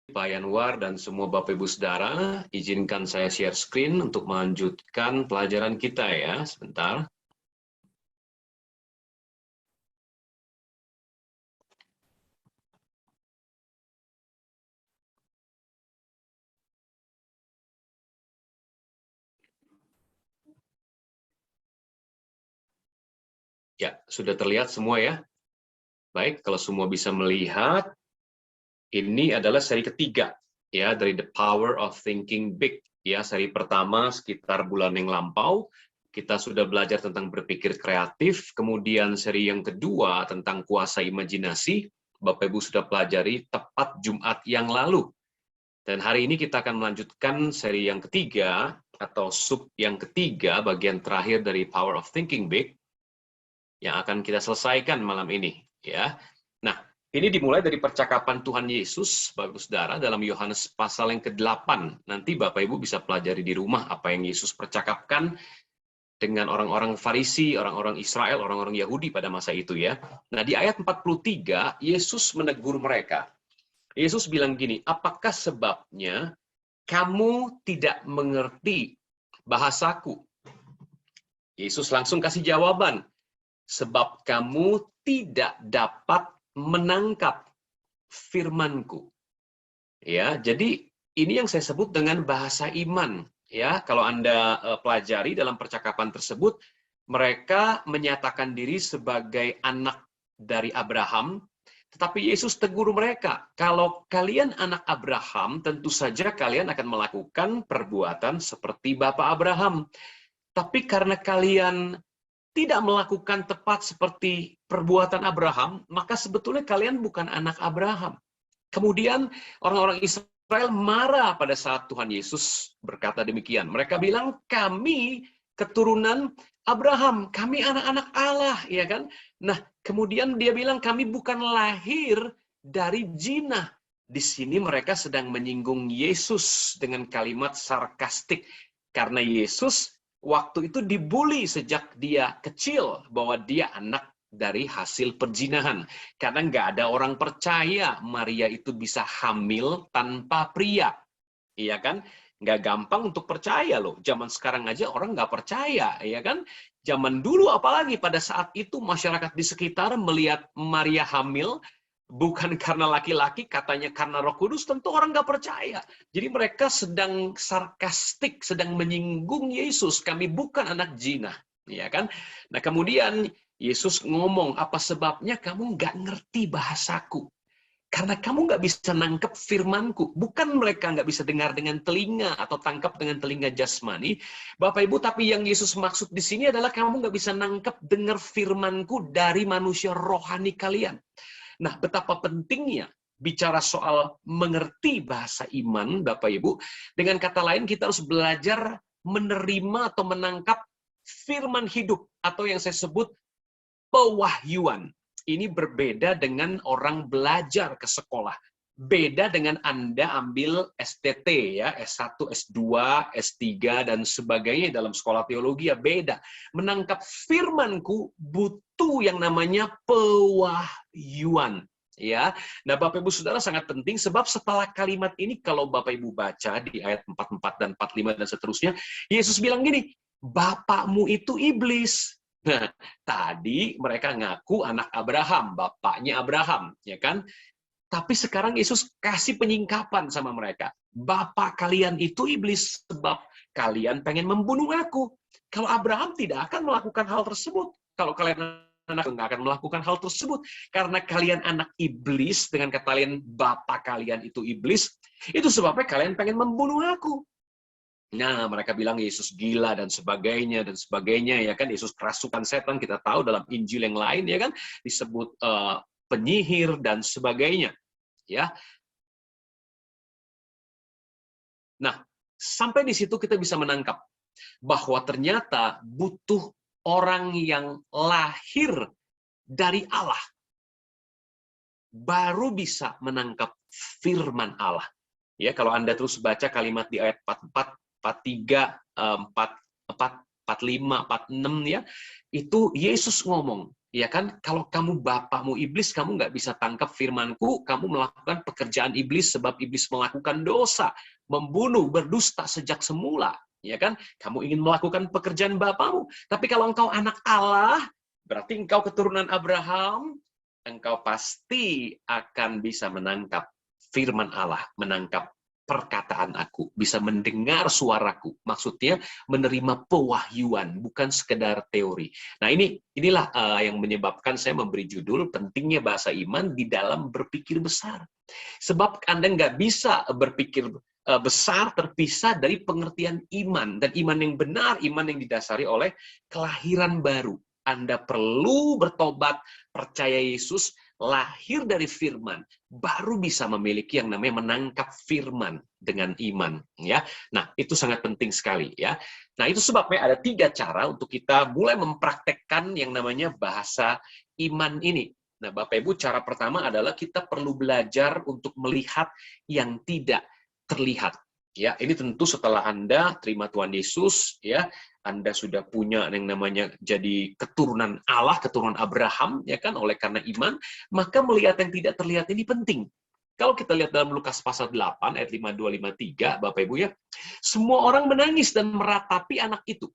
Pak Yanwar dan semua Bapak Ibu Saudara, izinkan saya share screen untuk melanjutkan pelajaran kita ya, sebentar. Ya, sudah terlihat semua ya? Baik, kalau semua bisa melihat, ini adalah seri ketiga ya dari The Power of Thinking Big. Ya, seri pertama sekitar bulan yang lampau, kita sudah belajar tentang berpikir kreatif, kemudian seri yang kedua tentang kuasa imajinasi, Bapak Ibu sudah pelajari tepat Jumat yang lalu. Dan hari ini kita akan melanjutkan seri yang ketiga, atau sub yang ketiga, bagian terakhir dari Power of Thinking Big, yang akan kita selesaikan malam ini. Ya. Nah, ini dimulai dari percakapan Tuhan Yesus, Bapak Ibu Saudara, dalam Yohanes pasal yang ke-8. Nanti Bapak Ibu bisa pelajari di rumah apa yang Yesus percakapkan dengan orang-orang Farisi, orang-orang Israel, orang-orang Yahudi pada masa itu ya. Nah, di ayat 43, Yesus menegur mereka. Yesus bilang gini, apakah sebabnya kamu tidak mengerti bahasaku? Yesus langsung kasih jawaban, sebab kamu tidak dapat menangkap firmanku. Ya, jadi ini yang saya sebut dengan bahasa iman. Ya, kalau Anda pelajari dalam percakapan tersebut, mereka menyatakan diri sebagai anak dari Abraham, tetapi Yesus tegur mereka, kalau kalian anak Abraham, tentu saja kalian akan melakukan perbuatan seperti Bapak Abraham. Tapi karena kalian tidak melakukan tepat seperti perbuatan Abraham, maka sebetulnya kalian bukan anak Abraham. Kemudian orang-orang Israel marah pada saat Tuhan Yesus berkata demikian. Mereka bilang, kami keturunan Abraham, kami anak-anak Allah, ya kan? Nah, kemudian dia bilang, kami bukan lahir dari jinah. Di sini mereka sedang menyinggung Yesus dengan kalimat sarkastik. Karena Yesus waktu itu dibully sejak dia kecil bahwa dia anak dari hasil perzinahan. Karena nggak ada orang percaya Maria itu bisa hamil tanpa pria. Iya kan? Nggak gampang untuk percaya loh. Zaman sekarang aja orang nggak percaya, ya kan? Zaman dulu apalagi pada saat itu masyarakat di sekitar melihat Maria hamil, bukan karena laki-laki, katanya karena Roh Kudus, tentu orang nggak percaya. Jadi mereka sedang sarkastik, sedang menyinggung Yesus. Kami bukan anak zina, ya kan? Nah kemudian Yesus ngomong, apa sebabnya kamu nggak ngerti bahasaku? Karena kamu nggak bisa nangkep firmanku. Bukan mereka nggak bisa dengar dengan telinga atau tangkap dengan telinga jasmani. Bapak Ibu, tapi yang Yesus maksud di sini adalah kamu nggak bisa nangkep dengar firmanku dari manusia rohani kalian. Nah, betapa pentingnya bicara soal mengerti bahasa iman, Bapak Ibu. Dengan kata lain, kita harus belajar menerima atau menangkap firman hidup atau yang saya sebut pewahyuan. Ini berbeda dengan orang belajar ke sekolah. Beda dengan Anda ambil STT ya, S1, S2, S3 dan sebagainya dalam sekolah teologi ya beda. Menangkap firmanku butuh yang namanya pewahyuan. Ya, nah Bapak Ibu Saudara sangat penting sebab setelah kalimat ini kalau Bapak Ibu baca di ayat 44 dan 45 dan seterusnya, Yesus bilang gini, bapakmu itu iblis. Nah, tadi mereka ngaku anak Abraham, bapaknya Abraham, ya kan? Tapi sekarang Yesus kasih penyingkapan sama mereka. Bapak kalian itu iblis sebab kalian pengen membunuh aku. Kalau Abraham tidak akan melakukan hal tersebut. Kalau kalian anak nggak akan melakukan hal tersebut. Karena kalian anak iblis, dengan kata lain bapak kalian itu iblis, itu sebabnya kalian pengen membunuh aku. Nah, mereka bilang Yesus gila dan sebagainya ya kan. Yesus kerasukan setan, kita tahu dalam Injil yang lain ya kan disebut penyihir dan sebagainya ya. Nah, sampai di situ kita bisa menangkap bahwa ternyata butuh orang yang lahir dari Allah baru bisa menangkap firman Allah. Ya, kalau Anda terus baca kalimat di ayat 44, 43, 44, 45, 46 ya, itu Yesus ngomong, Ya kan, kalau kamu bapakmu iblis, kamu nggak bisa tangkap firmanku, kamu melakukan pekerjaan iblis sebab iblis melakukan dosa, membunuh, berdusta sejak semula. Ya kan, kamu ingin melakukan pekerjaan bapakmu. Tapi kalau engkau anak Allah, berarti engkau keturunan Abraham, engkau pasti akan bisa menangkap firman Allah, menangkap perkataan aku, bisa mendengar suaraku. Maksudnya menerima pewahyuan, bukan sekedar teori. Nah, inilah yang menyebabkan saya memberi judul pentingnya bahasa iman di dalam berpikir besar. Sebab Anda nggak bisa berpikir besar terpisah dari pengertian iman. Dan iman yang benar, iman yang didasari oleh kelahiran baru. Anda perlu bertobat, percaya Yesus, lahir dari firman, baru bisa memiliki yang namanya menangkap firman dengan iman. Ya, nah itu sangat penting sekali. Ya, nah itu sebabnya ada 3 cara untuk kita mulai mempraktekkan yang namanya bahasa iman ini. Nah, Bapak Ibu, cara pertama adalah kita perlu belajar untuk melihat yang tidak terlihat. Ya, ini tentu setelah Anda terima Tuhan Yesus, ya, Anda sudah punya yang namanya jadi keturunan Allah, keturunan Abraham, ya kan, oleh karena iman, maka melihat yang tidak terlihat ini penting. Kalau kita lihat dalam Lukas pasal 8 ayat 52-53, Bapak Ibu ya, semua orang menangis dan meratapi anak itu.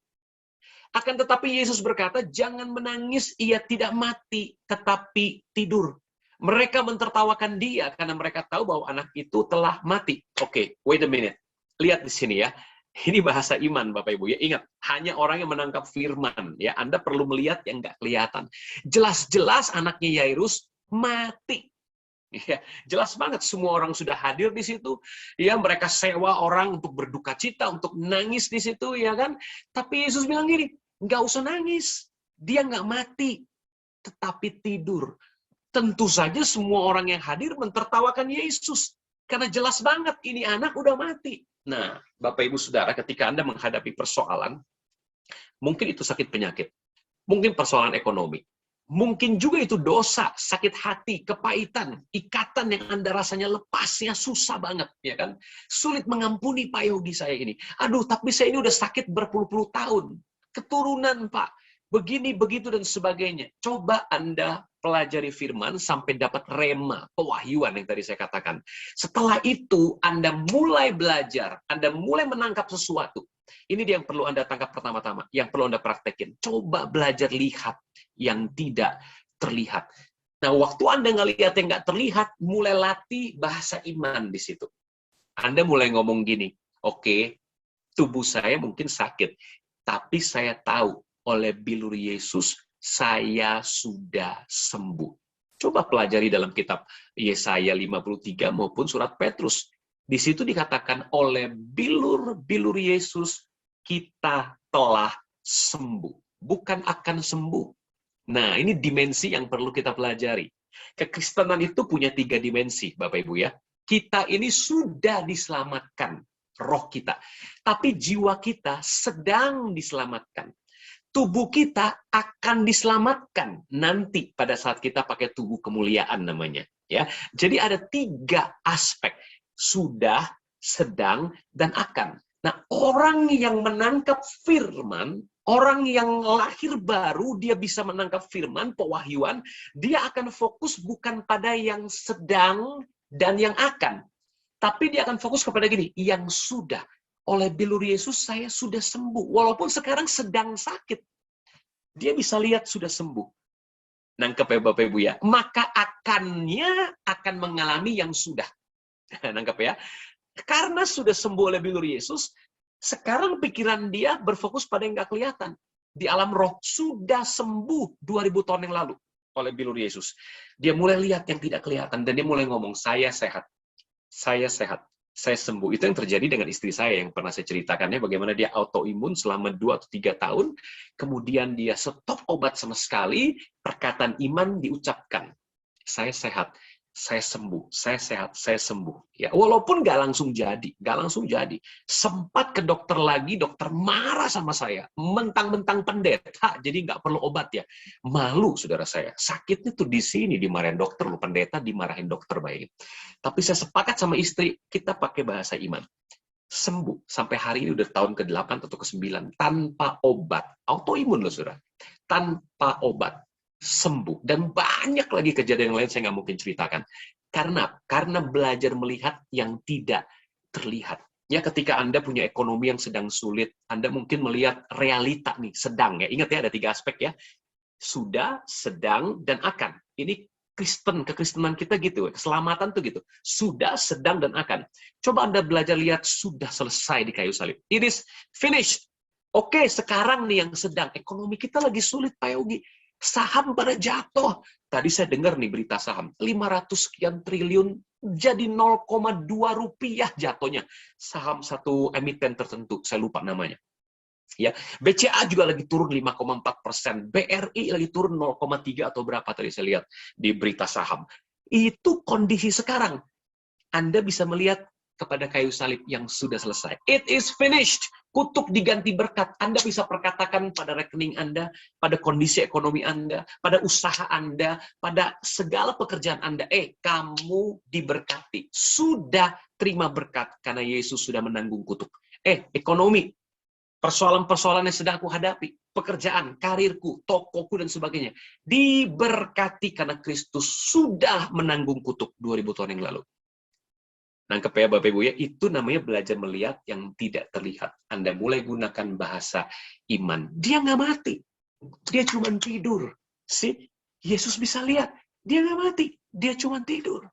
Akan tetapi Yesus berkata, jangan menangis, ia tidak mati, tetapi tidur. Mereka mentertawakan dia karena mereka tahu bahwa anak itu telah mati. Oke, wait a minute. Lihat di sini ya. Ini bahasa iman, Bapak Ibu ya. Ingat, hanya orang yang menangkap firman. Ya, Anda perlu melihat yang nggak kelihatan. Jelas-jelas anaknya Yairus mati. Ya, jelas banget semua orang sudah hadir di situ. Ya, mereka sewa orang untuk berduka cita, untuk nangis di situ, ya kan? Tapi Yesus bilang gini, nggak usah nangis. Dia nggak mati, tetapi tidur. Tentu saja semua orang yang hadir mentertawakan Yesus. Karena jelas banget ini anak udah mati. Nah, Bapak Ibu Saudara, ketika Anda menghadapi persoalan, mungkin itu sakit penyakit, mungkin persoalan ekonomi, mungkin juga itu dosa, sakit hati, kepahitan, ikatan yang Anda rasanya lepasnya susah banget, ya kan? Sulit mengampuni Pak Yogi saya ini. Aduh, tapi saya ini udah sakit berpuluh-puluh tahun. Keturunan, Pak. Begini, begitu, dan sebagainya. Coba Anda pelajari firman sampai dapat rema, pewahyuan yang tadi saya katakan. Setelah itu, Anda mulai belajar, Anda mulai menangkap sesuatu. Ini dia yang perlu Anda tangkap pertama-tama, yang perlu Anda praktekin. Coba belajar lihat yang tidak terlihat. Nah, waktu Anda ngelihat yang nggak terlihat, mulai latih bahasa iman di situ. Anda mulai ngomong gini, oke, tubuh saya mungkin sakit, tapi saya tahu oleh bilur Yesus, saya sudah sembuh. Coba pelajari dalam kitab Yesaya 53 maupun surat Petrus. Di situ dikatakan oleh bilur Yesus, kita telah sembuh. Bukan akan sembuh. Nah, ini dimensi yang perlu kita pelajari. Kekristenan itu punya 3 dimensi, Bapak Ibu ya. Kita ini sudah diselamatkan, roh kita. Tapi jiwa kita sedang diselamatkan. Tubuh kita akan diselamatkan nanti pada saat kita pakai tubuh kemuliaan namanya. Ya, jadi ada 3 aspek: sudah, sedang, dan akan. Nah, orang yang menangkap firman, orang yang lahir baru, dia bisa menangkap firman, pewahyuan, dia akan fokus bukan pada yang sedang dan yang akan, tapi dia akan fokus kepada gini, yang sudah. Oleh bilur Yesus saya sudah sembuh. Walaupun sekarang sedang sakit. Dia bisa lihat sudah sembuh. Nangkep ya Bapak Ibu ya. Maka akannya akan mengalami yang sudah. Nangkep ya. Karena sudah sembuh oleh bilur Yesus, sekarang pikiran dia berfokus pada yang nggak kelihatan. Di alam roh sudah sembuh 2000 tahun yang lalu oleh bilur Yesus. Dia mulai lihat yang tidak kelihatan dan dia mulai ngomong, saya sehat. Saya sehat, saya sembuh. Itu yang terjadi dengan istri saya yang pernah saya ceritakannya, bagaimana dia autoimun selama 2 atau 3 tahun, kemudian dia stop obat sama sekali, perkataan iman diucapkan. Saya sehat, saya sembuh, saya sehat, saya sembuh. Ya, walaupun nggak langsung jadi. Sempat ke dokter lagi, dokter marah sama saya, mentang-mentang pendeta, jadi nggak perlu obat ya. Malu, saudara saya. Sakitnya tuh di sini, dimarahin dokter, lu pendeta dimarahin dokter, bayangin. Tapi saya sepakat sama istri, kita pakai bahasa iman. Sembuh. Sampai hari ini udah tahun ke-8 atau ke-9. Tanpa obat. Autoimun loh, saudara. Tanpa obat. sembuh. Dan banyak lagi kejadian lain saya nggak mungkin ceritakan. Karena belajar melihat yang tidak terlihat. Ya, ketika Anda punya ekonomi yang sedang sulit, Anda mungkin melihat realita nih, sedang ya. Ingat ya, ada 3 aspek ya. Sudah, sedang, dan akan. Ini kekristenan kita gitu. Keselamatan tuh gitu. Sudah, sedang, dan akan. Coba Anda belajar lihat, sudah selesai di kayu salib. It is finished. Oke, sekarang nih yang sedang. Ekonomi kita lagi sulit, Pak Yogi. Saham pada jatuh. Tadi saya dengar nih berita saham. 500 sekian triliun jadi 0,2 rupiah jatuhnya. Saham satu emiten tertentu. Saya lupa namanya. Ya, BCA juga lagi turun 5,4%. BRI lagi turun 0,3 atau berapa tadi saya lihat di berita saham. Itu kondisi sekarang. Anda bisa melihat kepada kayu salib yang sudah selesai. It is finished. Kutuk diganti berkat. Anda bisa perkatakan pada rekening Anda, pada kondisi ekonomi Anda, pada usaha Anda, pada segala pekerjaan Anda. Kamu diberkati. Sudah terima berkat karena Yesus sudah menanggung kutuk. Ekonomi. Persoalan-persoalan yang sedang aku hadapi, pekerjaan, karirku, tokoku, dan sebagainya, diberkati karena Kristus sudah menanggung kutuk 2000 tahun yang lalu. Nangkep ya Bapak Ibu ya, itu namanya belajar melihat yang tidak terlihat. Anda mulai gunakan bahasa iman. Dia nggak mati, dia cuma tidur. Yesus bisa lihat, dia nggak mati, dia cuma tidur.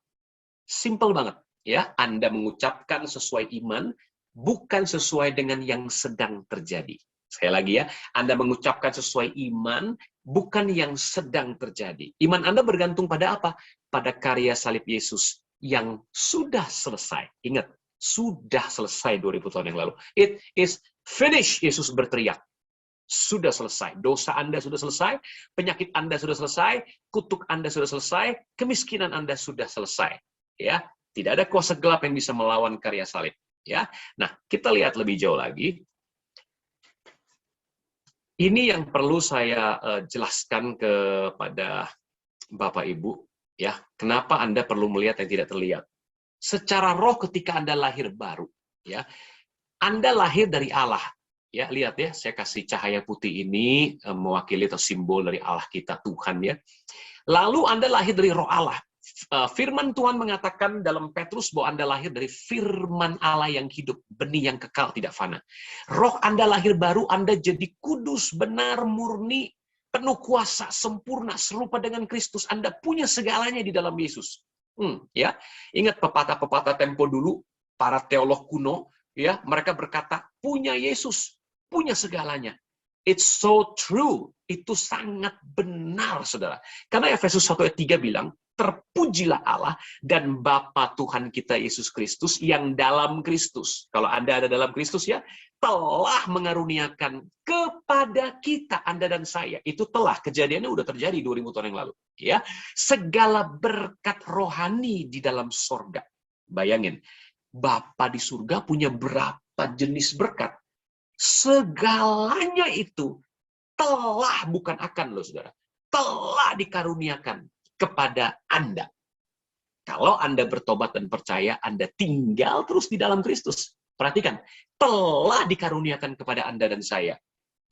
Simple banget ya. Anda mengucapkan sesuai iman, bukan sesuai dengan yang sedang terjadi. Sekali lagi ya, Anda mengucapkan sesuai iman, bukan yang sedang terjadi. Iman Anda bergantung pada apa? Pada karya salib Yesus yang sudah selesai. Ingat, sudah selesai 2000 tahun yang lalu. It is finished, Yesus berteriak. Sudah selesai. Dosa Anda sudah selesai, penyakit Anda sudah selesai, kutuk Anda sudah selesai, kemiskinan Anda sudah selesai. Ya, tidak ada kuasa gelap yang bisa melawan karya salib. Ya, nah kita lihat lebih jauh lagi. Ini yang perlu saya jelaskan kepada Bapak Ibu. Ya, kenapa Anda perlu melihat yang tidak terlihat? Secara roh ketika Anda lahir baru, ya, Anda lahir dari Allah. Ya, lihat ya, saya kasih cahaya putih ini mewakili atau simbol dari Allah kita, Tuhan ya. Lalu Anda lahir dari roh Allah. Firman Tuhan mengatakan dalam Petrus bahwa Anda lahir dari firman Allah yang hidup, benih yang kekal tidak fana. Roh Anda lahir baru, Anda jadi kudus, benar, murni, penuh kuasa, sempurna, serupa dengan Kristus. Anda punya segalanya di dalam Yesus. Ya, ingat pepatah-pepatah tempo dulu, para teolog kuno, ya, mereka berkata punya Yesus, punya segalanya. It's so true. Itu sangat benar, saudara. Karena Efesus 1 ayat 3 bilang, terpujilah Allah dan Bapa Tuhan kita Yesus Kristus yang dalam Kristus. Kalau Anda ada dalam Kristus ya, telah mengaruniakan kepada kita, Anda dan saya. Itu telah, kejadiannya udah terjadi 2000 tahun yang lalu. Ya, segala berkat rohani di dalam sorga. Bayangin, Bapa di surga punya berapa jenis berkat? Segalanya itu telah, bukan akan loh saudara, telah dikaruniakan kepada Anda. Kalau Anda bertobat dan percaya, Anda tinggal terus di dalam Kristus. Perhatikan, telah dikaruniakan kepada Anda dan saya.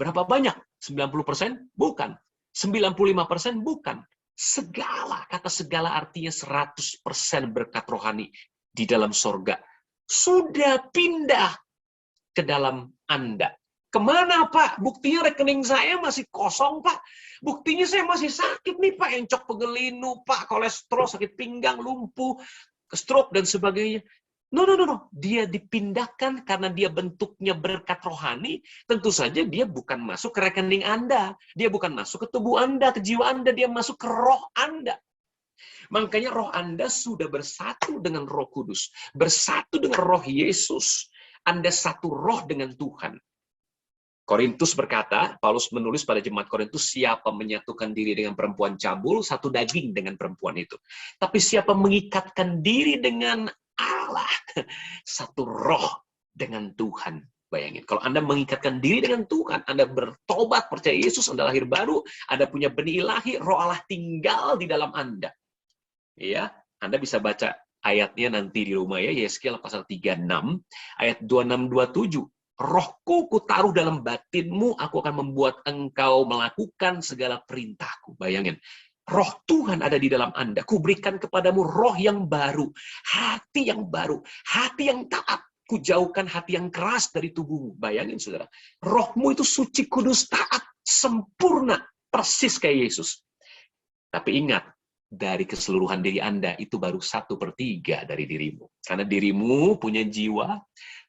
Berapa banyak? 90%? Bukan. 95%? Bukan. Segala, kata segala artinya 100% berkat rohani di dalam sorga. Sudah pindah ke dalam Anda. Kemana Pak? Buktinya rekening saya masih kosong Pak. Buktinya saya masih sakit nih Pak. Encok pegelinu Pak. Kolesterol, sakit pinggang, lumpuh, stroke dan sebagainya. No. Dia dipindahkan karena dia bentuknya berkat rohani. Tentu saja dia bukan masuk ke rekening Anda. Dia bukan masuk ke tubuh Anda, ke jiwa Anda. Dia masuk ke roh Anda. Makanya roh Anda sudah bersatu dengan Roh Kudus. Bersatu dengan roh Yesus. Anda satu roh dengan Tuhan. Korintus berkata, Paulus menulis pada jemaat Korintus, siapa menyatukan diri dengan perempuan cabul, satu daging dengan perempuan itu. Tapi siapa mengikatkan diri dengan Allah, satu roh dengan Tuhan. Bayangin, kalau Anda mengikatkan diri dengan Tuhan, Anda bertobat, percaya Yesus, Anda lahir baru, Anda punya benih ilahi, roh Allah tinggal di dalam Anda. Ya, Anda bisa baca ayatnya nanti di rumah ya, Yeskiel pasal 36, ayat 26-27. Rohku kutaruh dalam batinmu, aku akan membuat engkau melakukan segala perintahku. Bayangin, roh Tuhan ada di dalam Anda. Kuberikan kepadamu roh yang baru, hati yang baru, hati yang taat. Kujauhkan hati yang keras dari tubuhmu. Bayangin saudara, rohmu itu suci, kudus, taat, sempurna, persis kayak Yesus. Tapi ingat, dari keseluruhan diri Anda itu baru 1/3 dari dirimu. Karena dirimu punya jiwa,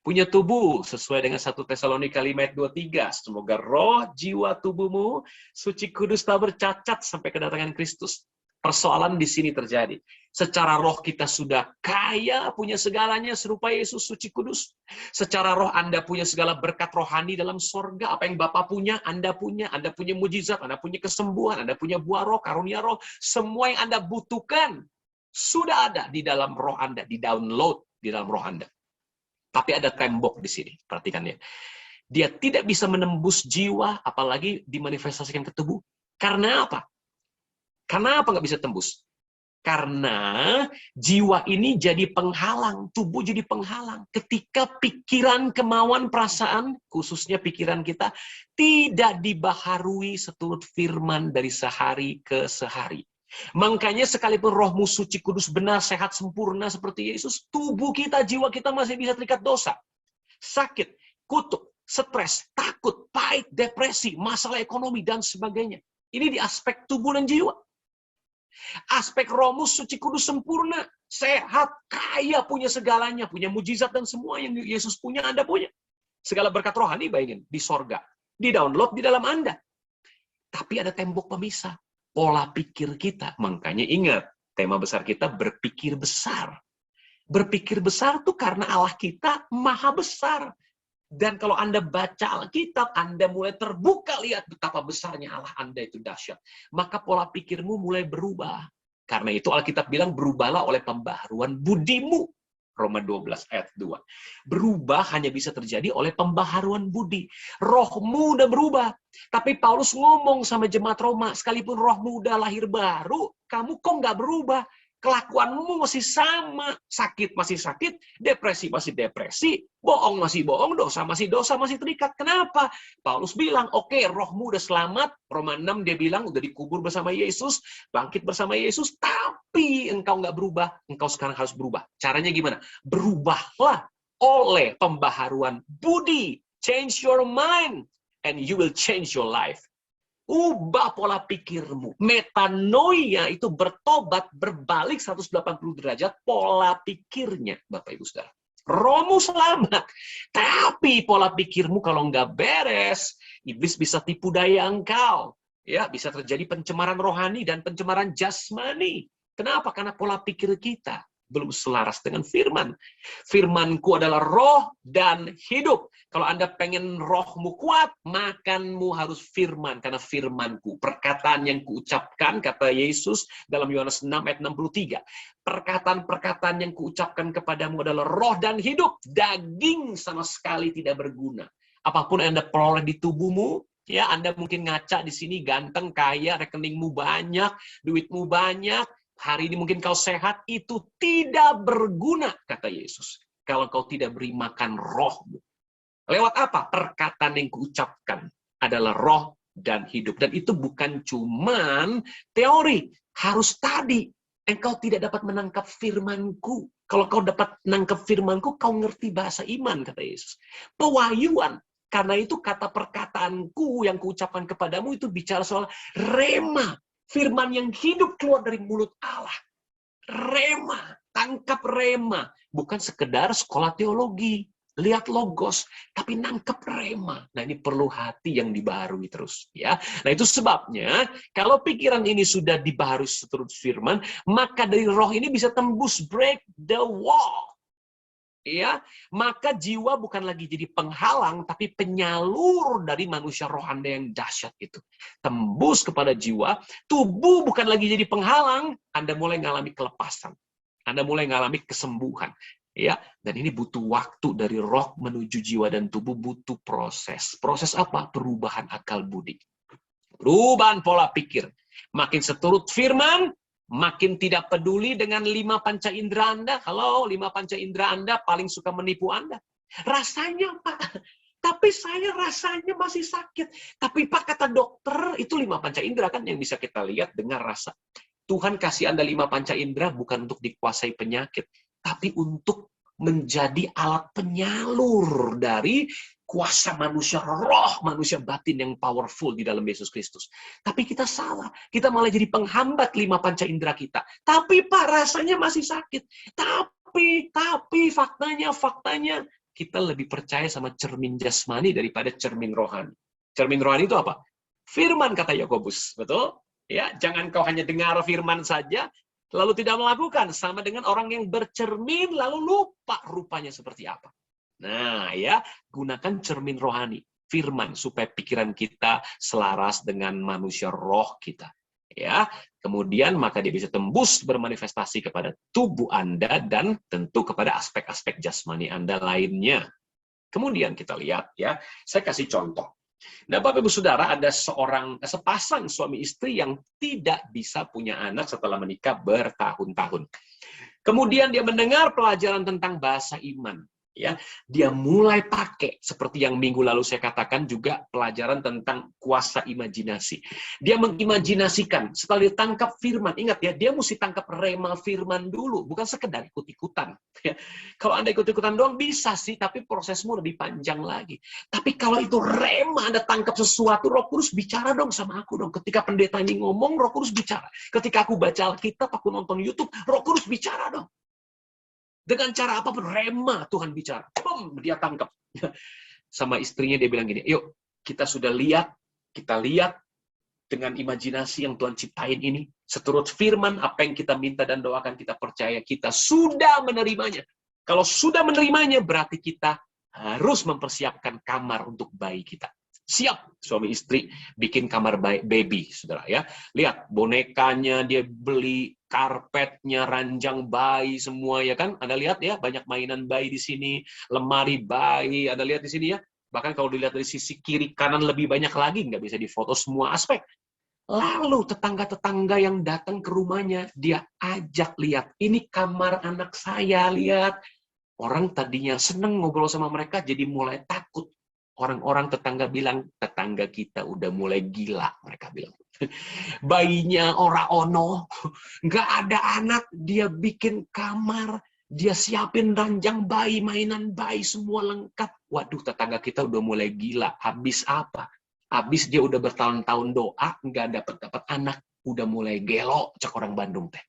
punya tubuh, sesuai dengan 1 Tesalonika 5 ayat 23. Semoga roh, jiwa, tubuhmu suci, kudus, tak bercacat sampai kedatangan Kristus. Persoalan di sini terjadi. Secara roh kita sudah kaya, punya segalanya serupa Yesus suci kudus. Secara roh Anda punya segala berkat rohani dalam sorga. Apa yang Bapa punya, Anda punya. Anda punya mujizat, Anda punya kesembuhan, Anda punya buah roh, karunia roh. Semua yang Anda butuhkan sudah ada di dalam roh Anda, di download di dalam roh Anda. Tapi ada tembok di sini, perhatikan ya. Dia tidak bisa menembus jiwa, apalagi dimanifestasikan ke tubuh. Karena apa? Karena apa nggak bisa tembus? Karena jiwa ini jadi penghalang, tubuh jadi penghalang. Ketika pikiran, kemauan, perasaan, khususnya pikiran kita, tidak dibaharui seturut firman dari sehari ke sehari. Makanya sekalipun rohmu suci, kudus, benar, sehat, sempurna seperti Yesus, tubuh kita, jiwa kita masih bisa terikat dosa. Sakit, kutuk, stres, takut, pahit, depresi, masalah ekonomi, dan sebagainya. Ini di aspek tubuh dan jiwa. Aspek rohmu suci, kudus, sempurna, sehat, kaya, punya segalanya, punya mujizat dan semua yang Yesus punya, Anda punya. Segala berkat rohani, bayangin, di sorga. Di-download di dalam Anda. Tapi ada tembok pemisah. Pola pikir kita. Makanya ingat, tema besar kita berpikir besar. Berpikir besar tuh karena Allah kita maha besar. Dan kalau Anda baca Alkitab, Anda mulai terbuka lihat betapa besarnya Allah Anda itu dahsyat. Maka pola pikirmu mulai berubah. Karena itu Alkitab bilang berubahlah oleh pembaharuan budimu. Roma 12 ayat 2. Berubah hanya bisa terjadi oleh pembaharuan budi. Rohmu udah berubah. Tapi Paulus ngomong sama jemaat Roma, sekalipun rohmu udah lahir baru, kamu kok nggak berubah? Kelakuanmu masih sama, sakit masih sakit, depresi masih depresi, bohong masih bohong, dosa masih terikat. Kenapa? Paulus bilang, oke, rohmu udah selamat. Roma 6 dia bilang udah dikubur bersama Yesus, bangkit bersama Yesus, tapi engkau nggak berubah, engkau sekarang harus berubah. Caranya gimana? Berubahlah oleh pembaharuan budi. Change your mind and you will change your life. Ubah pola pikirmu. Metanoia itu bertobat, berbalik 180 derajat pola pikirnya, Bapak Ibu Saudara. Rohmu selamat, tapi pola pikirmu kalau nggak beres, iblis bisa tipu daya engkau. Ya, bisa terjadi pencemaran rohani dan pencemaran jasmani. Kenapa? Karena pola pikir kita belum selaras dengan firman. Firmanku adalah roh dan hidup. Kalau Anda pengen rohmu kuat, makanmu harus firman. Karena firmanku, perkataan yang kuucapkan, kata Yesus dalam Yohanes 6 ayat 63. Perkataan-perkataan yang kuucapkan kepadamu adalah roh dan hidup. Daging sama sekali tidak berguna. Apapun yang Anda peroleh di tubuhmu, ya Anda mungkin ngaca di sini, ganteng, kaya, rekeningmu banyak, duitmu banyak, hari ini mungkin kau sehat, itu tidak berguna, kata Yesus. Kalau kau tidak beri makan rohmu. Lewat apa? Perkataan yang kuucapkan adalah roh dan hidup. Dan itu bukan cuman teori. Harus tadi. Engkau tidak dapat menangkap firmanku. Kalau kau dapat menangkap firmanku, kau ngerti bahasa iman, kata Yesus. Pewahyuan. Karena itu kata perkataanku yang kuucapkan kepadamu itu bicara soal rema. Firman yang hidup keluar dari mulut Allah. Rema, tangkap rema. Bukan sekedar sekolah teologi, lihat logos, tapi nangkep rema. Nah, ini perlu hati yang dibaharui terus. Ya. Nah, itu sebabnya, kalau pikiran ini sudah dibaharui seturut firman, maka dari roh ini bisa tembus, break the wall. Ya, maka jiwa bukan lagi jadi penghalang, tapi penyalur dari manusia roh Anda yang dahsyat itu. Tembus kepada jiwa, tubuh bukan lagi jadi penghalang, Anda mulai mengalami kelepasan. Anda mulai mengalami kesembuhan. Ya, dan ini butuh waktu dari roh menuju jiwa dan tubuh, butuh proses. Proses apa? Perubahan akal budi. Perubahan pola pikir. Makin seturut firman, makin tidak peduli dengan 5 panca indera Anda. Halo, 5 panca indera Anda paling suka menipu Anda. Rasanya, Pak, Tapi saya rasanya masih sakit. Tapi Pak, kata dokter, itu 5 panca indera kan yang bisa kita lihat, dengar, rasa. Tuhan kasih Anda 5 panca indera bukan untuk dikuasai penyakit, tapi untuk menjadi alat penyalur dari kuasa manusia, roh manusia batin yang powerful di dalam Yesus Kristus. Tapi kita salah. Kita malah jadi penghambat 5 panca indera kita. Tapi Pak, rasanya masih sakit. Tapi faktanya, kita lebih percaya sama cermin jasmani daripada cermin rohani. Cermin rohani itu apa? Firman, kata Yakobus. Betul? Ya, jangan kau hanya dengar firman saja, lalu tidak melakukan. Sama dengan orang yang bercermin, lalu lupa rupanya seperti apa. Nah, ya, gunakan cermin rohani, firman, supaya pikiran kita selaras dengan manusia roh kita. Ya, kemudian maka dia bisa tembus bermanifestasi kepada tubuh Anda dan tentu kepada aspek-aspek jasmani Anda lainnya. Kemudian kita lihat, ya, saya kasih contoh. Nah, Bapak Ibu Saudara, ada sepasang suami istri yang tidak bisa punya anak setelah menikah bertahun-tahun. Kemudian dia mendengar pelajaran tentang bahasa iman. Ya, dia mulai pakai, seperti yang minggu lalu saya katakan juga, pelajaran tentang kuasa imajinasi. Dia mengimajinasikan, setelah dia tangkap firman, ingat ya, dia mesti tangkap rema firman dulu, bukan sekedar ikut-ikutan. Ya. Kalau Anda ikut-ikutan doang bisa sih, tapi prosesmu lebih panjang lagi. Tapi kalau itu rema, Anda tangkap sesuatu, Roh Kudus bicara dong sama aku dong. Ketika pendeta ini ngomong, Roh Kudus bicara. Ketika aku baca Alkitab, aku nonton YouTube, Roh Kudus bicara dong. Dengan cara apapun, rema Tuhan bicara. Boom, dia tangkap. Sama istrinya dia bilang gini, yuk kita sudah lihat, kita lihat dengan imajinasi yang Tuhan ciptain ini, seturut firman, apa yang kita minta dan doakan, kita percaya, kita sudah menerimanya. Kalau sudah menerimanya, berarti kita harus mempersiapkan kamar untuk bayi kita. Siap, suami istri bikin kamar baby, saudara ya. Lihat, bonekanya dia beli, karpetnya, ranjang bayi semua ya kan. Anda lihat ya, banyak mainan bayi di sini, lemari bayi, Anda lihat di sini ya. Bahkan kalau dilihat dari sisi kiri kanan lebih banyak lagi, nggak bisa difoto semua aspek. Lalu tetangga-tetangga yang datang ke rumahnya, dia ajak lihat, ini kamar anak saya, lihat. Orang tadinya seneng ngobrol sama mereka, jadi mulai takut. Orang-orang tetangga bilang, tetangga kita udah mulai gila, mereka bilang. Bayinya ora ono, nggak ada anak, dia bikin kamar, dia siapin ranjang bayi, mainan bayi, semua lengkap. Waduh, tetangga kita udah mulai gila. Habis apa? Habis dia udah bertahun-tahun doa, nggak dapat anak, udah mulai gelo, cek orang Bandung teh.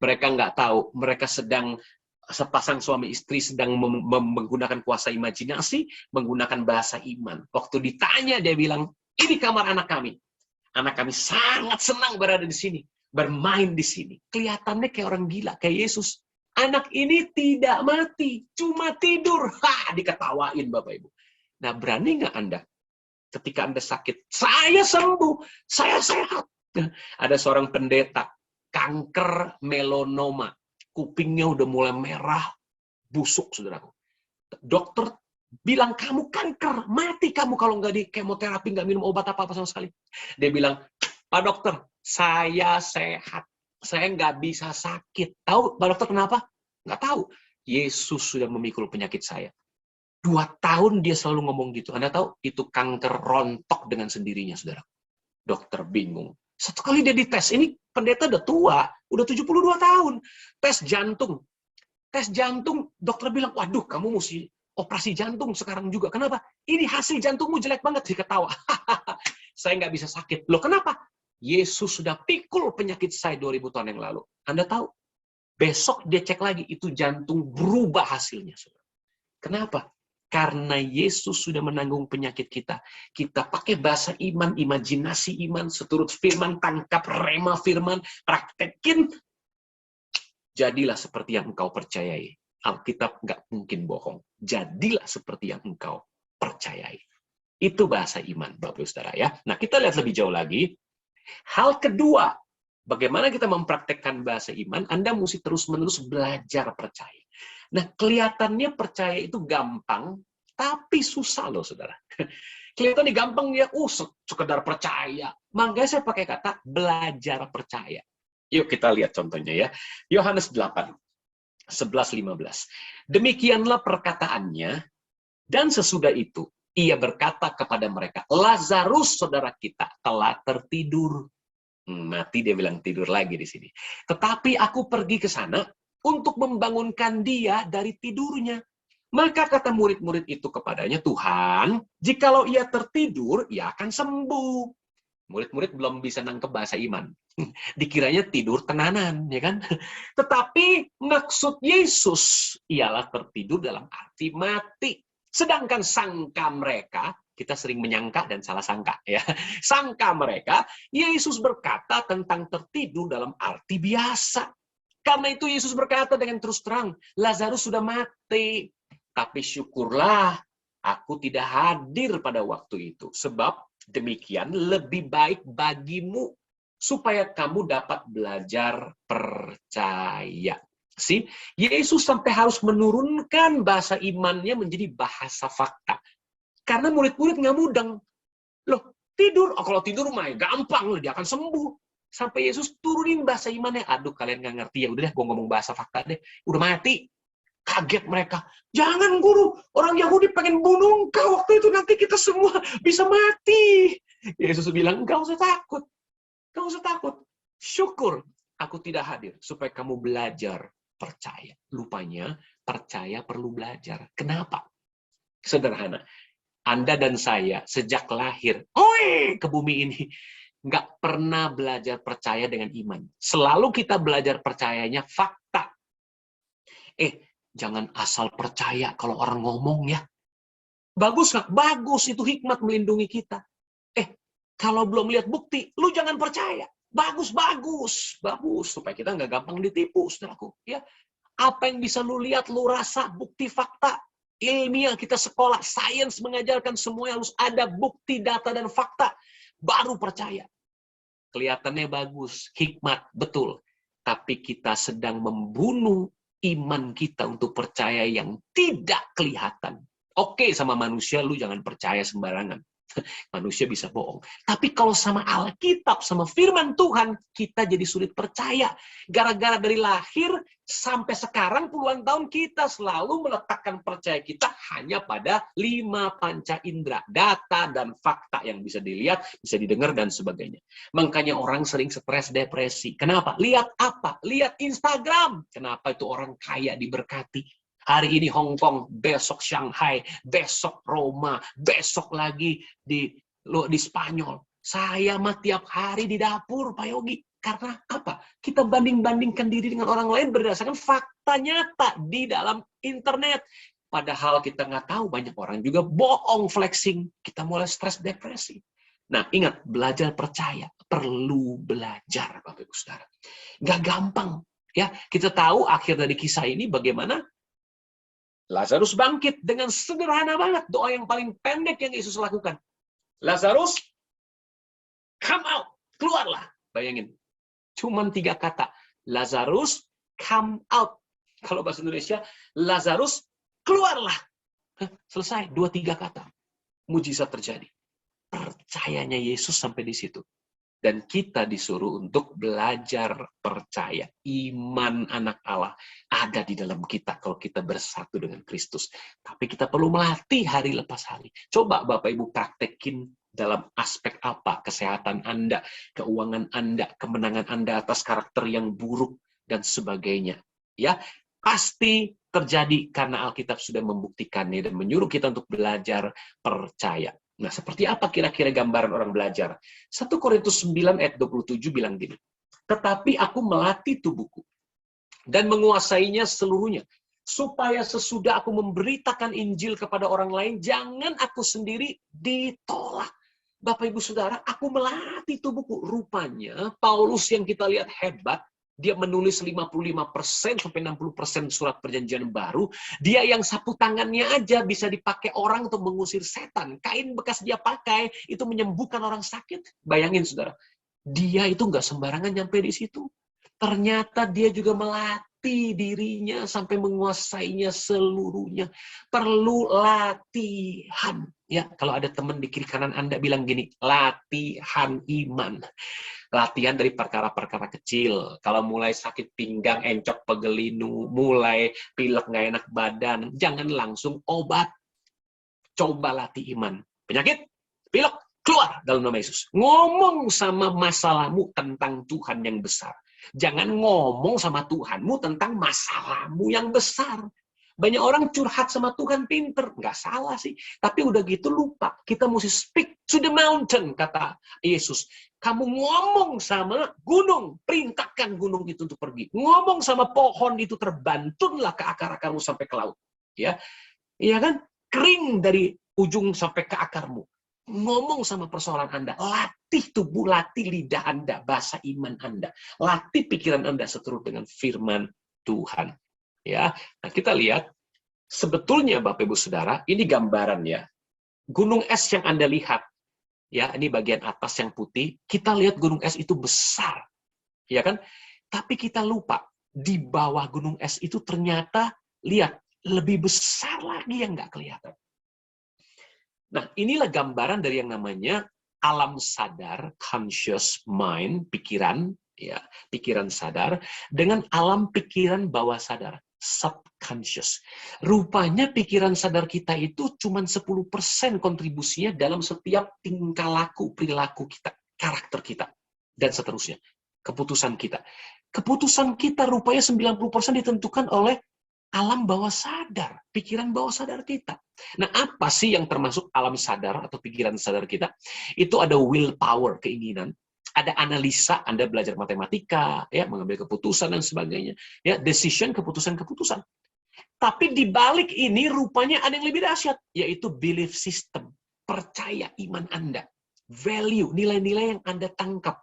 Mereka nggak tahu, mereka sepasang suami istri sedang menggunakan kuasa imajinasi, menggunakan bahasa iman. Waktu ditanya, dia bilang, ini kamar anak kami. Anak kami sangat senang berada di sini, bermain di sini. Kelihatannya kayak orang gila, kayak Yesus. Anak ini tidak mati, cuma tidur. Diketawain Bapak Ibu. Nah, berani nggak Anda? Ketika Anda sakit, saya sembuh, saya sehat. Ada seorang pendeta, kanker melanoma. Kupingnya udah mulai merah, busuk, saudaraku. Dokter bilang, kamu kanker, mati kamu kalau nggak di kemoterapi, nggak minum obat apa-apa sama sekali. Dia bilang, Pak Dokter, saya sehat. Saya nggak bisa sakit. Tahu, Pak Dokter, kenapa? Nggak tahu. Yesus sudah memikul penyakit saya. 2 tahun dia selalu ngomong gitu. Anda tahu, itu kanker rontok dengan sendirinya, saudara. Dokter bingung. Satu kali dia dites, ini pendeta udah tua, udah 72 tahun. Tes jantung. Tes jantung, dokter bilang, waduh, kamu mesti operasi jantung sekarang juga. Kenapa? Ini hasil jantungmu jelek banget. Dia ketawa. Saya nggak bisa sakit. Loh, kenapa? Yesus sudah pikul penyakit saya 2000 tahun yang lalu. Anda tahu? Besok dia cek lagi, itu jantung berubah hasilnya. Kenapa? Karena Yesus sudah menanggung penyakit kita. Kita pakai bahasa iman, imajinasi iman, seturut firman, tangkap rema firman, praktekin. Jadilah seperti yang engkau percayai. Alkitab nggak mungkin bohong. Jadilah seperti yang engkau percayai. Itu bahasa iman, Bapak Ibu Saudara ya. Nah, kita lihat lebih jauh lagi. Hal kedua, bagaimana kita mempraktekkan bahasa iman, Anda mesti terus-menerus belajar percaya. Nah, kelihatannya percaya itu gampang, tapi susah loh, saudara. Kelihatannya gampang ya, sekedar percaya. Makanya saya pakai kata belajar percaya. Yuk kita lihat contohnya ya. Yohanes 8, 11-15. Demikianlah perkataannya, Dan sesudah itu, ia berkata kepada mereka, Lazarus saudara kita telah tertidur. Mati, dia bilang tidur lagi di sini. Tetapi aku pergi ke sana untuk membangunkan dia dari tidurnya. Maka kata murid-murid itu kepadanya, Tuhan, jikalau ia tertidur, ia akan sembuh. Murid-murid belum bisa nangkep bahasa iman. Dikiranya tidur tenanan, ya kan? Tetapi maksud Yesus ialah tertidur dalam arti mati. Sedangkan sangka mereka, kita sering menyangka dan salah sangka, ya. Sangka mereka, Yesus berkata tentang tertidur dalam arti biasa. Karena itu Yesus berkata dengan terus terang, Lazarus sudah mati. Tapi syukurlah, aku tidak hadir pada waktu itu. Sebab demikian lebih baik bagimu, supaya kamu dapat belajar percaya. Yesus sampai harus menurunkan bahasa imannya menjadi bahasa fakta. Karena murid-murid nggak mudeng. Loh, tidur. Oh, kalau tidur mah gampang, dia akan sembuh. Sampai Yesus turunin bahasa imannya. Aduh, kalian nggak ngerti ya. Udah deh, gue ngomong bahasa fakta deh. Udah mati. Kaget mereka. Jangan guru, orang Yahudi pengen bunuh engkau waktu itu, nanti kita semua bisa mati. Yesus bilang, enggak usah takut. Enggak usah takut. Syukur aku tidak hadir supaya kamu belajar percaya. Lupanya percaya perlu belajar. Kenapa? Sederhana. Anda dan saya sejak lahir ke bumi ini nggak pernah belajar percaya dengan iman. Selalu kita belajar percayanya fakta. Jangan asal percaya kalau orang ngomong ya. Bagus nggak? Bagus, itu hikmat melindungi kita. Kalau belum lihat bukti, lu jangan percaya. Bagus, bagus, bagus. Supaya kita nggak gampang ditipu, saudaraku. Ya, apa yang bisa lu lihat, lu rasa, bukti fakta. Ilmiah, kita sekolah, sains mengajarkan semuanya harus ada bukti, data, dan fakta. Baru percaya. Kelihatannya bagus, hikmat, betul. Tapi kita sedang membunuh iman kita untuk percaya yang tidak kelihatan. Oke, sama manusia lu jangan percaya sembarangan. Manusia bisa bohong. Tapi kalau sama Alkitab, sama firman Tuhan, kita jadi sulit percaya. Gara-gara dari lahir sampai sekarang puluhan tahun kita selalu meletakkan percaya kita hanya pada 5 panca indera. Data dan fakta yang bisa dilihat, bisa didengar, dan sebagainya. Makanya orang sering stres, depresi. Kenapa? Lihat apa? Lihat Instagram. Kenapa itu orang kaya diberkati? Hari ini Hong Kong, besok Shanghai, besok Roma, besok lagi di Spanyol. Saya mah tiap hari di dapur, Pak Yogi. Karena apa? Kita banding-bandingkan diri dengan orang lain berdasarkan fakta nyata di dalam internet. Padahal kita nggak tahu, banyak orang juga bohong flexing. Kita mulai stres, depresi. Nah, ingat, belajar percaya. Perlu belajar, Bapak Ibu Saudara. Nggak gampang. Ya, kita tahu akhir dari kisah ini bagaimana Lazarus bangkit dengan sederhana banget. Doa yang paling pendek yang Yesus lakukan. Lazarus, come out. Keluarlah. Bayangin. Cuman 3 kata. Lazarus, come out. Kalau bahasa Indonesia, Lazarus, keluarlah. Selesai. 2-3 kata. Mujizat terjadi. Percayanya Yesus sampai di situ. Dan kita disuruh untuk belajar percaya. Iman anak Allah ada di dalam kita kalau kita bersatu dengan Kristus. Tapi kita perlu melatih hari lepas hari. Coba Bapak Ibu praktekin dalam aspek apa? Kesehatan Anda, keuangan Anda, kemenangan Anda atas karakter yang buruk, dan sebagainya. Ya, pasti terjadi karena Alkitab sudah membuktikannya dan menyuruh kita untuk belajar percaya. Nah, seperti apa kira-kira gambaran orang belajar? 1 Korintus 9 ayat 27 bilang gini, tetapi aku melatih tubuhku dan menguasainya seluruhnya, supaya sesudah aku memberitakan Injil kepada orang lain, jangan aku sendiri ditolak. Bapak Ibu Saudara, aku melatih tubuhku. Rupanya, Paulus yang kita lihat hebat, dia menulis 55% sampai 60% surat perjanjian baru. Dia yang sapu tangannya aja bisa dipakai orang untuk mengusir setan. Kain bekas dia pakai itu menyembuhkan orang sakit. Bayangin saudara, dia itu nggak sembarangan nyampe di situ. Ternyata dia juga melatih dirinya sampai menguasainya seluruhnya. Perlu latihan. Ya, kalau ada teman di kiri kanan Anda bilang gini, latihan iman. Latihan dari perkara-perkara kecil. Kalau mulai sakit pinggang, encok pegelinu, mulai pilek nggak enak badan, jangan langsung obat. Coba latih iman. Penyakit, pilek, keluar dalam nama Yesus. Ngomong sama masalahmu tentang Tuhan yang besar. Jangan ngomong sama Tuhanmu tentang masalahmu yang besar. Banyak orang curhat sama Tuhan pinter. Nggak salah sih. Tapi udah gitu lupa. Kita mesti speak to the mountain, kata Yesus. Kamu ngomong sama gunung. Perintahkan gunung itu untuk pergi. Ngomong sama pohon itu, terbantunlah ke akar-akarmu sampai ke laut. Ya, iya kan? Kering dari ujung sampai ke akarmu. Ngomong sama persoalan Anda. Latih tubuh, latih lidah Anda. Bahasa iman Anda. Latih pikiran Anda seturut dengan firman Tuhan. Ya, nah kita lihat sebetulnya Bapak Ibu Saudara, ini gambaran ya. Gunung es yang Anda lihat, ya ini bagian atas yang putih. Kita lihat gunung es itu besar, ya kan? Tapi kita lupa di bawah gunung es itu ternyata lihat lebih besar lagi yang nggak kelihatan. Nah, inilah gambaran dari yang namanya alam sadar, conscious mind, pikiran, ya, pikiran sadar, dengan alam pikiran bawah sadar, subconscious. Rupanya pikiran sadar kita itu cuma 10% kontribusinya dalam setiap tingkah laku, perilaku kita, karakter kita, dan seterusnya. Keputusan kita. Keputusan kita rupanya 90% ditentukan oleh alam bawah sadar, pikiran bawah sadar kita. Nah, apa sih yang termasuk alam sadar atau pikiran sadar kita? Itu ada willpower, keinginan, ada analisa, Anda belajar matematika, ya, mengambil keputusan dan sebagainya, ya, decision, keputusan-keputusan. Tapi di balik ini rupanya ada yang lebih dahsyat, yaitu belief system, percaya iman Anda, value, nilai-nilai yang Anda tangkap,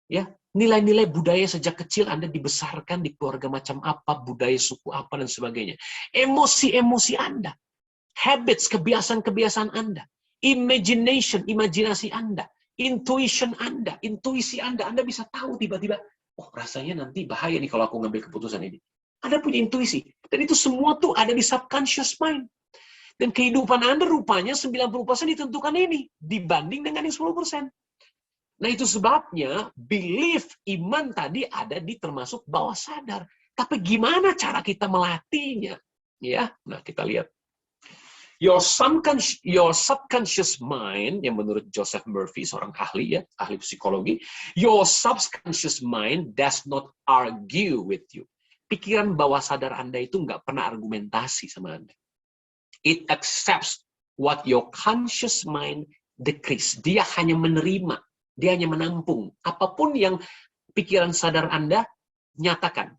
ya. Nilai-nilai budaya sejak kecil Anda dibesarkan di keluarga macam apa, budaya suku apa, dan sebagainya. Emosi-emosi Anda, habits, kebiasaan-kebiasaan Anda, imagination, imajinasi Anda, intuition Anda, intuisi Anda bisa tahu tiba-tiba, oh rasanya nanti bahaya nih kalau aku ngambil keputusan ini. Anda punya intuisi. Dan itu semua tuh ada di subconscious mind. Dan kehidupan Anda rupanya 90% ditentukan ini, dibanding dengan yang 10%. Nah, itu sebabnya belief, iman tadi ada di termasuk bawah sadar. Tapi gimana cara kita melatihnya? Ya, nah kita lihat. Your subconscious mind, yang menurut Joseph Murphy, seorang ahli ya, ahli psikologi, your subconscious mind does not argue with you. Pikiran bawah sadar Anda itu nggak pernah argumentasi sama Anda. It accepts what your conscious mind decrees. Dia hanya menerima. Dia hanya menampung. Apapun yang pikiran sadar Anda nyatakan.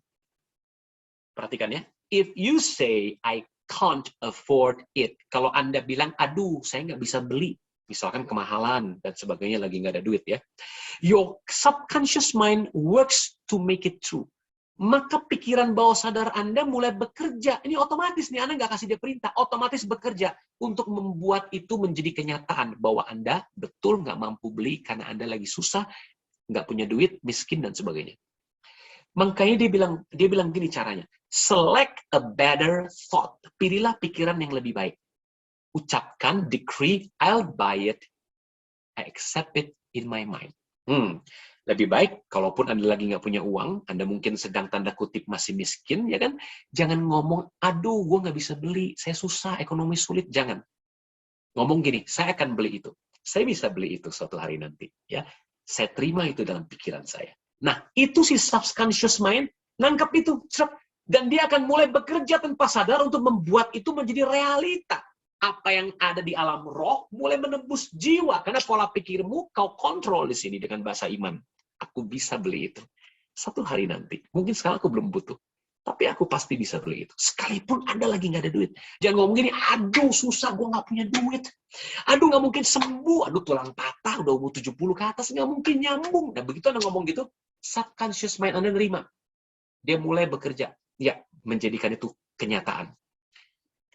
Perhatikan ya. If you say, I can't afford it. Kalau Anda bilang, aduh, saya nggak bisa beli. Misalkan kemahalan dan sebagainya, lagi nggak ada duit ya. Your subconscious mind works to make it true. Maka pikiran bawah sadar Anda mulai bekerja. Ini otomatis nih, Anda nggak kasih dia perintah. Otomatis bekerja untuk membuat itu menjadi kenyataan. Bahwa Anda betul nggak mampu beli karena Anda lagi susah, nggak punya duit, miskin, dan sebagainya. Makanya dia bilang gini caranya. Select a better thought. Pilihlah pikiran yang lebih baik. Ucapkan, decree, I'll buy it. I accept it in my mind. Lebih baik, kalaupun Anda lagi nggak punya uang, Anda mungkin sedang tanda kutip masih miskin, ya kan? Jangan ngomong, aduh, gue nggak bisa beli, saya susah, ekonomi sulit. Jangan. Ngomong gini, saya akan beli itu. Saya bisa beli itu suatu hari nanti. Ya, saya terima itu dalam pikiran saya. Nah, itu si subconscious mind, nangkep itu. Dan dia akan mulai bekerja tanpa sadar untuk membuat itu menjadi realita. Apa yang ada di alam roh mulai menembus jiwa. Karena pola pikirmu kau kontrol di sini dengan bahasa iman. Aku bisa beli itu. Suatu hari nanti. Mungkin sekarang aku belum butuh. Tapi aku pasti bisa beli itu. Sekalipun Anda lagi nggak ada duit. Jangan ngomong gini, aduh susah, gue nggak punya duit. Aduh nggak mungkin sembuh. Aduh tulang patah, udah umur 70 ke atas, nggak mungkin nyambung. Nah begitu Anda ngomong gitu, subconscious mind Anda nerima. Dia mulai bekerja. Ya, menjadikan itu kenyataan.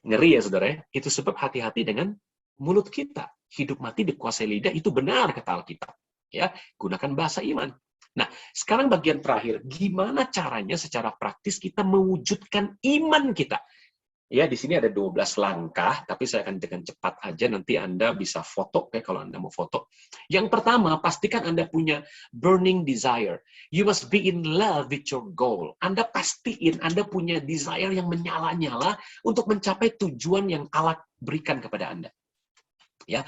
Ngeri ya saudara ya. Itu sebab hati-hati dengan mulut kita. Hidup mati dikuasai lidah, itu benar kata Alkitab. Ya, gunakan bahasa iman. Nah, sekarang bagian terakhir, gimana caranya secara praktis kita mewujudkan iman kita? Ya, di sini ada 12 langkah, tapi saya akan dengan cepat aja, nanti Anda bisa foto, ya, kalau Anda mau foto. Yang pertama, pastikan Anda punya burning desire. You must be in love with your goal. Anda pastiin Anda punya desire yang menyala-nyala untuk mencapai tujuan yang Allah berikan kepada Anda. Ya,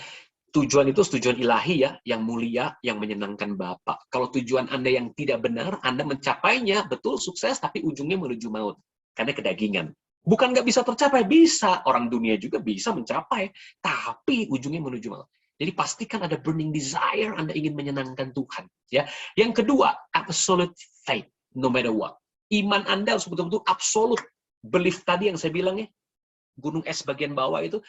tujuan itu tujuan ilahi ya, yang mulia, yang menyenangkan Bapa. Kalau tujuan Anda yang tidak benar, Anda mencapainya, betul sukses, tapi ujungnya menuju maut. Karena kedagingan. Bukan nggak bisa tercapai, bisa. Orang dunia juga bisa mencapai, tapi ujungnya menuju maut. Jadi pastikan ada burning desire, Anda ingin menyenangkan Tuhan. Ya. Yang kedua, absolute faith, no matter what. Iman Anda harus betul-betul absolut. Belief tadi yang saya bilang ya, gunung es bagian bawah itu,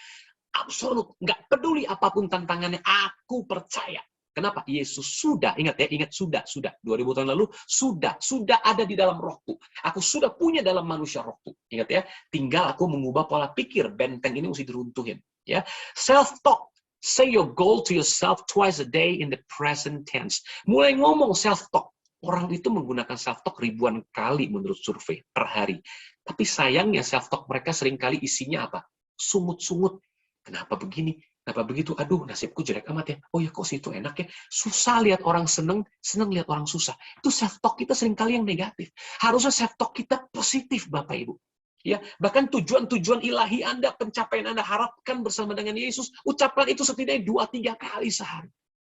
absolut, nggak peduli apapun tantangannya, aku percaya. Kenapa? Yesus sudah, ingat ya, ingat sudah, 2000 tahun lalu, sudah ada di dalam rohku. Aku sudah punya dalam manusia rohku. Ingat ya, tinggal aku mengubah pola pikir, benteng ini mesti diruntuhin. Ya, self-talk. Say your goal to yourself twice a day in the present tense. Mulai ngomong self-talk. Orang itu menggunakan self-talk ribuan kali menurut survei per hari. Tapi sayangnya self-talk mereka seringkali isinya apa? Sungut-sungut. Kenapa begini? Kenapa begitu? Aduh, nasibku jelek amat ya. Oh ya, kok situ enak ya? Susah lihat orang seneng lihat orang susah. Itu self-talk kita seringkali yang negatif. Harusnya self-talk kita positif, Bapak Ibu. Ya, bahkan tujuan-tujuan ilahi Anda, pencapaian Anda harapkan bersama dengan Yesus, ucapkan itu setidaknya 2-3 kali sehari.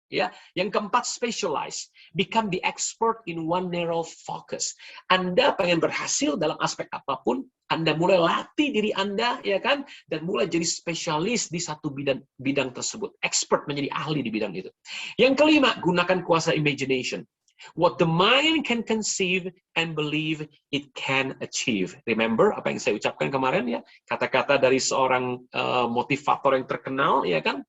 Ya, yang keempat, specialize, become the expert in one narrow focus. Anda pengen berhasil dalam aspek apapun, Anda mulai latih diri Anda, ya kan, dan mulai jadi spesialis di satu bidang tersebut, expert, menjadi ahli di bidang itu. Yang kelima, gunakan kuasa imagination. What the mind can conceive and believe it can achieve. Remember apa yang saya ucapkan kemarin ya, kata-kata dari seorang motivator yang terkenal, ya kan.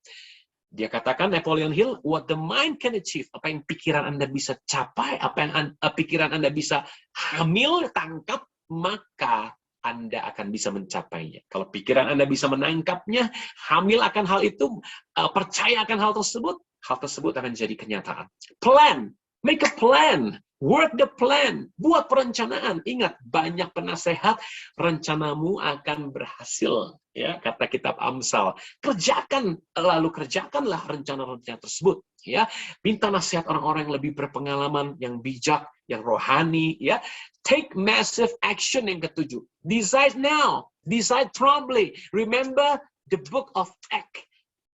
Dia katakan, Napoleon Hill, what the mind can achieve, apa yang pikiran Anda bisa capai, apa yang pikiran Anda bisa hamil, tangkap, maka Anda akan bisa mencapainya. Kalau pikiran Anda bisa menangkapnya, hamil akan hal itu, percaya akan hal tersebut akan jadi kenyataan. Plan, make a plan, work the plan, buat perencanaan. Ingat, banyak penasehat, rencanamu akan berhasil. Ya, kata kitab Amsal, kerjakanlah rencana-rencana tersebut. Ya, minta nasihat orang-orang yang lebih berpengalaman, yang bijak, yang rohani. Ya, take massive action yang ketujuh. Decide now, decide promptly. Remember the book of Acts.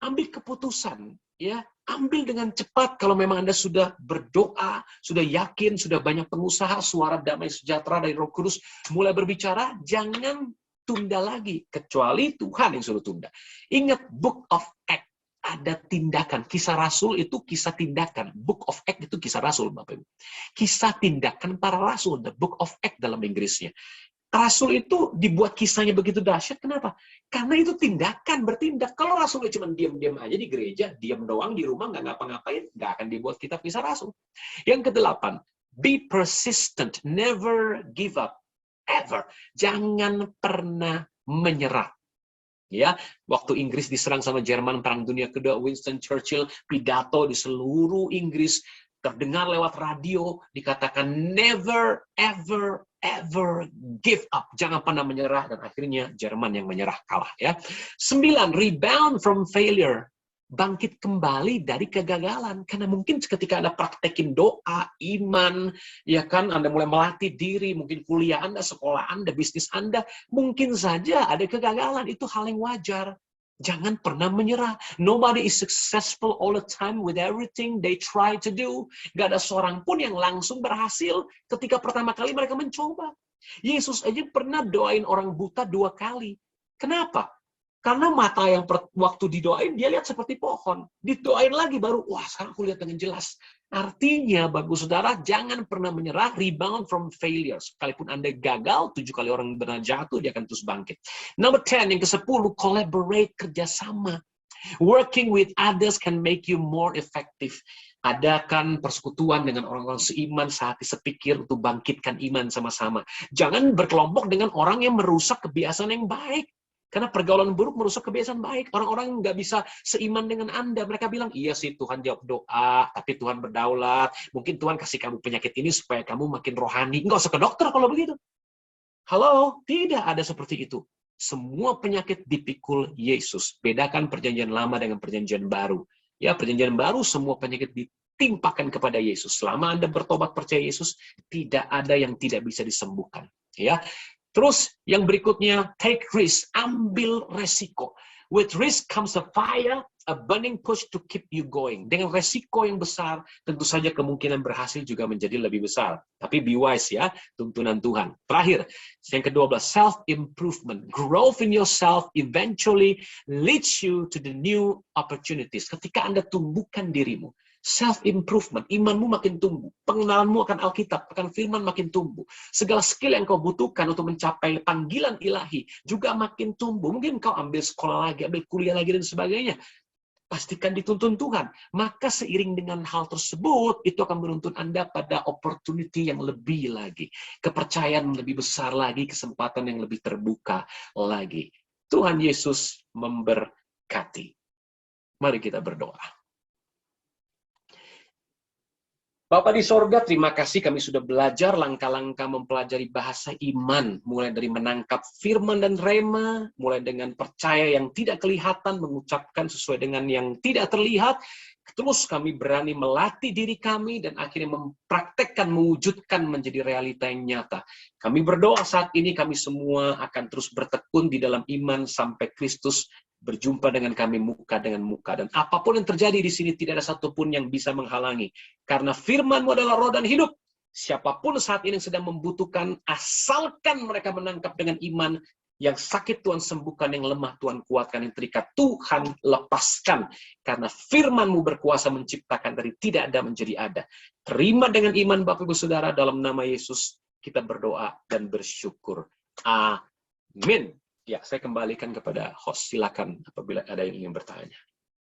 Ambil keputusan. Ya, ambil dengan cepat kalau memang Anda sudah berdoa, sudah yakin, sudah banyak pengusaha, suara damai sejahtera dari Roh Kudus mulai berbicara, jangan tunda lagi, kecuali Tuhan yang suruh tunda. Ingat, Book of Acts, ada tindakan. Kisah Rasul itu kisah tindakan. Book of Acts itu kisah Rasul, Bapak Ibu. Kisah tindakan para Rasul, the Book of Acts dalam Inggrisnya. Rasul itu dibuat kisahnya begitu dahsyat, kenapa? Karena itu tindakan, bertindak. Kalau Rasulnya cuma diam-diam aja di gereja, diam doang di rumah, nggak ngapa-ngapain, nggak akan dibuat kitab kisah Rasul. Yang kedelapan, be persistent, never give up. Ever. Jangan pernah menyerah. Ya, waktu Inggris diserang sama Jerman Perang Dunia Kedua, Winston Churchill pidato di seluruh Inggris, terdengar lewat radio, dikatakan never, ever, ever give up. Jangan pernah menyerah, dan akhirnya Jerman yang menyerah, kalah. Ya. 9, rebound from failure. Bangkit kembali dari kegagalan. Karena mungkin ketika Anda praktekin doa, iman, ya kan, Anda mulai melatih diri, mungkin kuliah Anda, sekolah Anda, bisnis Anda, mungkin saja ada kegagalan. Itu hal yang wajar. Jangan pernah menyerah. Nobody is successful all the time with everything they try to do. Gak ada seorang pun yang langsung berhasil ketika pertama kali mereka mencoba. Yesus aja pernah doain orang buta 2 kali. Kenapa? Karena mata yang waktu didoain, dia lihat seperti pohon. Didoain lagi baru, wah sekarang aku lihat dengan jelas. Artinya, bagus saudara, jangan pernah menyerah, rebound from failure. Sekalipun Anda gagal, 7 kali orang benar jatuh, dia akan terus bangkit. Number 10, yang ke-10, collaborate, kerjasama. Working with others can make you more effective. Adakan persekutuan dengan orang-orang seiman, sehati, sepikir untuk bangkitkan iman sama-sama. Jangan berkelompok dengan orang yang merusak kebiasaan yang baik. Karena pergaulan buruk merusak kebiasaan baik. Orang-orang nggak bisa seiman dengan Anda. Mereka bilang, iya sih Tuhan jawab doa, tapi Tuhan berdaulat. Mungkin Tuhan kasih kamu penyakit ini supaya kamu makin rohani. Nggak usah ke dokter kalau begitu. Halo, tidak ada seperti itu. Semua penyakit dipikul Yesus. Bedakan perjanjian lama dengan perjanjian baru. Ya, perjanjian baru semua penyakit ditimpakan kepada Yesus. Selama Anda bertobat percaya Yesus, tidak ada yang tidak bisa disembuhkan. Ya. Terus yang berikutnya, take risk, ambil resiko. With risk comes a fire, a burning push to keep you going. Dengan resiko yang besar, tentu saja kemungkinan berhasil juga menjadi lebih besar. Tapi be wise ya, tuntunan Tuhan. Terakhir, yang ke-12, self-improvement. Growth in yourself eventually leads you to the new opportunities. Ketika Anda tumbuhkan dirimu, self-improvement, imanmu makin tumbuh, pengenalanmu akan Alkitab, akan firman makin tumbuh. Segala skill yang kau butuhkan untuk mencapai panggilan ilahi juga makin tumbuh. Mungkin kau ambil sekolah lagi, ambil kuliah lagi, dan sebagainya. Pastikan dituntun Tuhan. Maka seiring dengan hal tersebut, itu akan menuntun Anda pada opportunity yang lebih lagi. Kepercayaan lebih besar lagi, kesempatan yang lebih terbuka lagi. Tuhan Yesus memberkati. Mari kita berdoa. Bapa di sorga, terima kasih kami sudah belajar langkah-langkah mempelajari bahasa iman, mulai dari menangkap firman dan rema, mulai dengan percaya yang tidak kelihatan, mengucapkan sesuai dengan yang tidak terlihat, terus kami berani melatih diri kami, dan akhirnya mempraktekkan, mewujudkan menjadi realita yang nyata. Kami berdoa saat ini kami semua akan terus bertekun di dalam iman sampai Kristus berjumpa dengan kami muka dengan muka. Dan apapun yang terjadi di sini tidak ada satupun yang bisa menghalangi. Karena firman-Mu adalah roh dan hidup. Siapapun saat ini yang sedang membutuhkan, asalkan mereka menangkap dengan iman, yang sakit Tuhan sembuhkan, yang lemah Tuhan kuatkan, yang terikat Tuhan lepaskan. Karena firman-Mu berkuasa menciptakan dari tidak ada menjadi ada. Terima dengan iman Bapak Ibu Saudara, dalam nama Yesus kita berdoa dan bersyukur. Amin. Ya, saya kembalikan kepada host. Silakan apabila ada yang ingin bertanya.